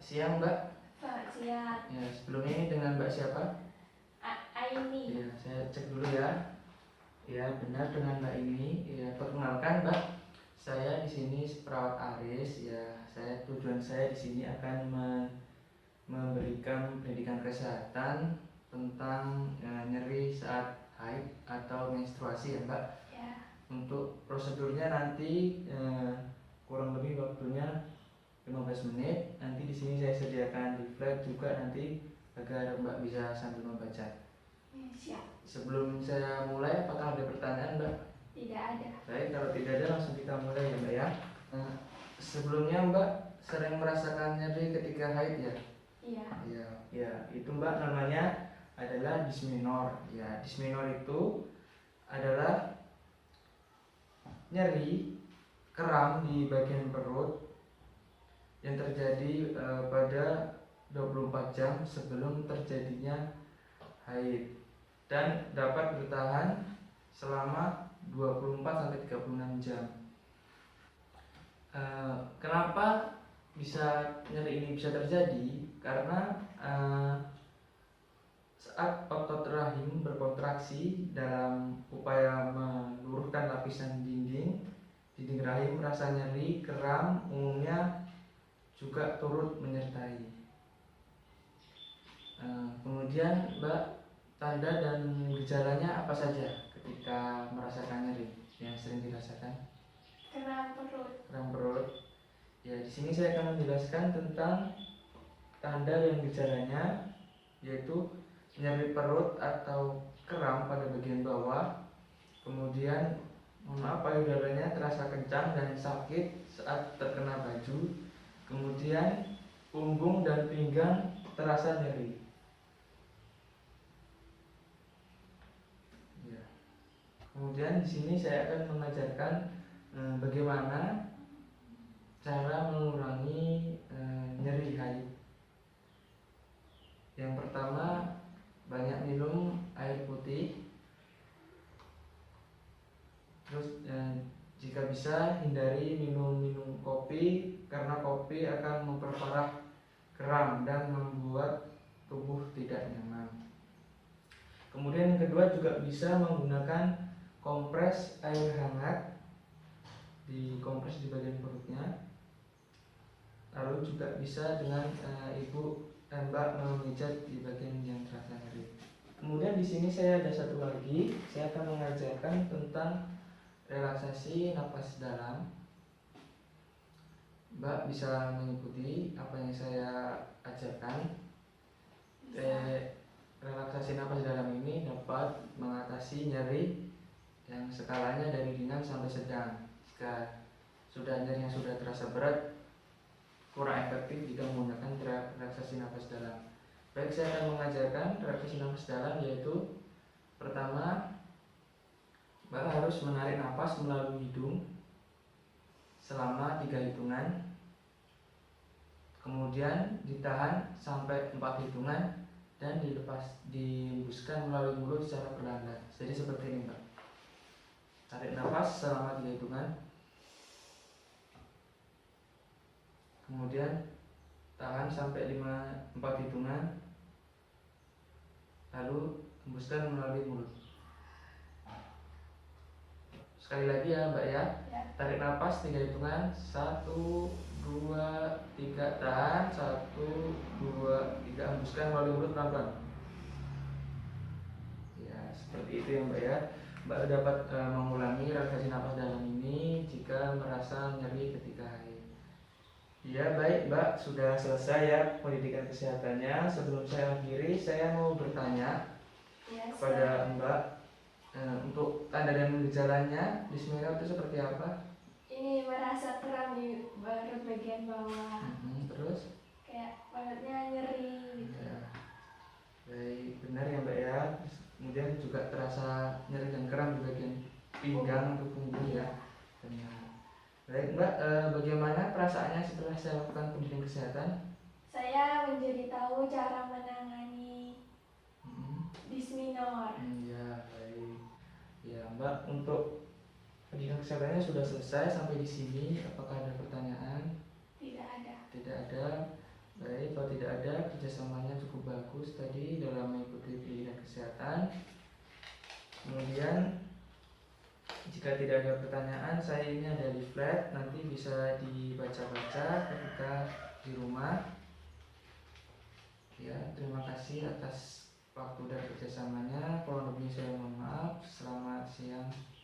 siang Mbak. Selamat siang. Ya, sebelumnya ini dengan Mbak siapa? Aini. Ya, saya cek dulu ya. Ya, benar dengan Mbak ini. Ya, perkenalkan Mbak, saya di sini perawat Aris. Ya, tujuan saya di sini akan memberikan pendidikan kesehatan tentang nyeri saat haid atau menstruasi ya Mbak. Ya. Untuk prosedurnya nanti kurang lebih waktunya 15 menit. Nanti di sini saya sediakan leaflet juga nanti agar Mbak bisa sambil membaca. Siap. Sebelum saya mulai, apakah ada pertanyaan Mbak? Tidak ada. Baik, kalau tidak ada langsung kita mulai ya Mbak ya. Sebelumnya Mbak sering merasakan nyeri ketika haid ya? Iya. Ya, itu Mbak namanya adalah dysmenorrhea. Ya, dysmenorrhea itu adalah nyeri kram di bagian perut yang terjadi pada 24 jam sebelum terjadinya haid dan dapat bertahan selama 24-36 jam. Kenapa nyeri ini bisa terjadi? Karena saat otot rahim berkontraksi dalam upaya meluruhkan lapisan dinding rahim, rasa nyeri kram umumnya juga turut menyertai. Kemudian Mbak, tanda dan gejalanya apa saja ketika merasakan nyeri yang sering dirasakan? Kram perut. Kram perut. Ya, di sini saya akan menjelaskan tentang tanda dan gejalanya, yaitu nyeri perut atau kram pada bagian bawah. Kemudian payudaranya terasa kencang dan sakit saat terkena baju. Kemudian punggung dan pinggang terasa nyeri. Ya. Kemudian di sini saya akan mengajarkan bagaimana cara mengurangi nyeri haid. Yang pertama, banyak minum air putih. Terus jika bisa hindari minum kopi, karena kopi akan memperparah kram dan membuat tubuh tidak nyaman. Kemudian yang kedua, juga bisa menggunakan kompres air hangat, dikompres di bagian perutnya. Lalu juga bisa dengan ibu Mbak memijat di bagian yang terasa nyeri. Kemudian di sini saya ada satu lagi, saya akan mengajarkan tentang relaksasi napas dalam. Mbak bisa mengikuti apa yang saya ajarkan. Relaksasi napas dalam ini dapat mengatasi nyeri yang skalanya dari ringan sampai sedang. Jika nyerinya sudah terasa berat, kurang efektif jika menggunakan relaksasi napas dalam. Baik, saya akan mengajarkan relaksasi napas dalam, yaitu pertama, Mbak harus menarik napas melalui hidung selama 3 hitungan. Kemudian ditahan sampai 4 hitungan dan dihembuskan melalui mulut secara perlahan. Jadi seperti ini Mbak. Tarik napas selama 3 hitungan. Kemudian tahan sampai 4 hitungan. Lalu hembuskan melalui mulut. Sekali lagi ya Mbak ya. Tarik napas 3 hitungan. 1, 2, 3, tahan. 1, 2, 3, hembuskan melalui mulut pelan-pelan. Ya, seperti itu ya Mbak ya. Mbak dapat mengulangi relaksasi napas dalam ini jika merasa nyeri ketika haid. Ya, baik Mbak, sudah selesai ya pendidikan kesehatannya. Sebelum saya akhiri, saya mau bertanya kepada Mbak, untuk tanda dan gejalanya dysmenorrhea itu seperti apa? Ini merasa kram di perut bagian bawah. Terus? Kayak perutnya nyeri gitu. Ya. Baik, benar ya Mbak ya. Kemudian juga terasa nyeri dan kram di bagian pinggang atau punggung ya. Benar. Baik Mbak, bagaimana perasaannya setelah saya lakukan pendidikan kesehatan? Saya menjadi tahu cara menangani dysmenorrhea. Ya, baik. Ya Mbak, untuk pendidikan kesehatannya sudah selesai sampai di sini. Apakah ada pertanyaan? Tidak ada. Tidak ada. Baik. kerjasamanya cukup bagus tadi dalam mengikuti pendidikan kesehatan. Kemudian jika tidak ada pertanyaan, saya ini ada leaflet, nanti bisa dibaca-baca ketika di rumah. Ya, terima kasih atas waktu dan kerjasamanya. Kurang lebih saya mohon maaf. Selamat siang.